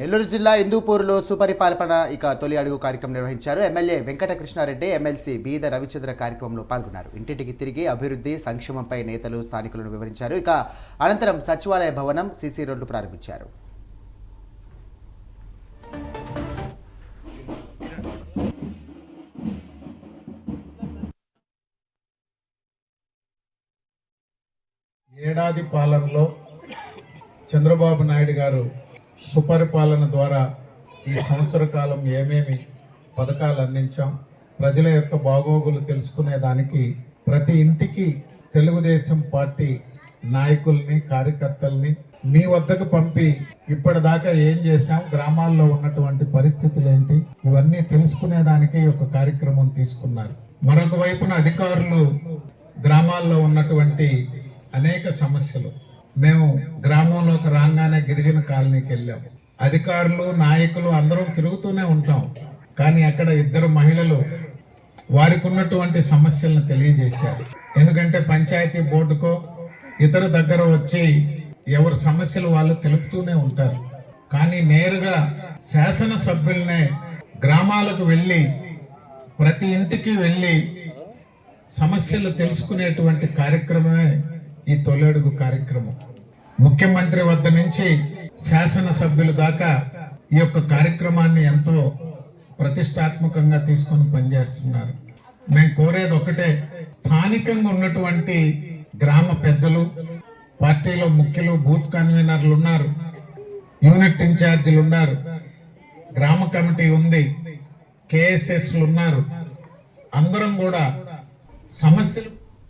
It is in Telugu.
నెల్లూరు జిల్లా హిందూపూర్లో సుపరిపాలన తొలి అడుగు కార్యక్రమం నిర్వహించారు. ఎమ్మెల్యే వెంకట కృష్ణారెడ్డి, ఎమ్మెల్సీ బీద రవిచంద్ర కార్యక్రమంలో పాల్గొన్నారు. ఇంటింటికి తిరిగి అభివృద్ధి సంక్షేమంపై నేతలు స్థానికులను వివరించారు. అనంతరం సచివాలయ భవనం, సీసీ రోడ్లు ప్రారంభించారు. ఏడాది పాలనలో చంద్రబాబు నాయుడు గారు సుపరిపాలన ద్వారా ఈ సంవత్సర కాలం ఏమేమి పథకాలు అందించాం, ప్రజల యొక్క బాగోగులు తెలుసుకునేదానికి ప్రతి ఇంటికి తెలుగుదేశం పార్టీ నాయకుల్ని, కార్యకర్తల్ని మీ వద్దకు పంపి ఇప్పటిదాకా ఏం చేశాం, గ్రామాల్లో ఉన్నటువంటి పరిస్థితులు ఏంటి, ఇవన్నీ తెలుసుకునేదానికి ఒక కార్యక్రమం తీసుకున్నారు. మరొక వైపున అధికారులు గ్రామాల్లో ఉన్నటువంటి అనేక సమస్యలు, మేము గ్రామంలోకి రాగానే గిరిజన కాలనీకి వెళ్ళాం. అధికారులు, నాయకులు అందరం తిరుగుతూనే ఉంటాం. కానీ అక్కడ ఇద్దరు మహిళలు వారికి ఉన్నటువంటి సమస్యలను తెలియజేశారు. ఎందుకంటే పంచాయతీ బోర్డుకో ఇతర దగ్గర వచ్చి ఎవరి సమస్యలు వాళ్ళు తెలుపుతూనే ఉంటారు. కానీ నేరుగా శాసనసభ్యులనే గ్రామాలకు వెళ్ళి ప్రతి ఇంటికి వెళ్ళి సమస్యలు తెలుసుకునేటువంటి కార్యక్రమమే ఈ తొలి అడుగు కార్యక్రమం. ముఖ్యమంత్రి వద్ద నుంచి శాసనసభ్యుల దాకా ఈ యొక్క కార్యక్రమాన్ని ఎంతో ప్రతిష్టాత్మకంగా తీసుకొని పనిచేస్తున్నారు. మేము కోరేది ఒకటే, స్థానికంగా ఉన్నటువంటి గ్రామ పెద్దలు, పార్టీలో ముఖ్యులు, బూత్ కన్వీనర్లు ఉన్నారు, యూనిట్ ఇన్ఛార్జీలు ఉన్నారు, గ్రామ కమిటీ ఉంది, కేఎస్ఎస్లు ఉన్నారు. అందరం కూడా సమస్యలు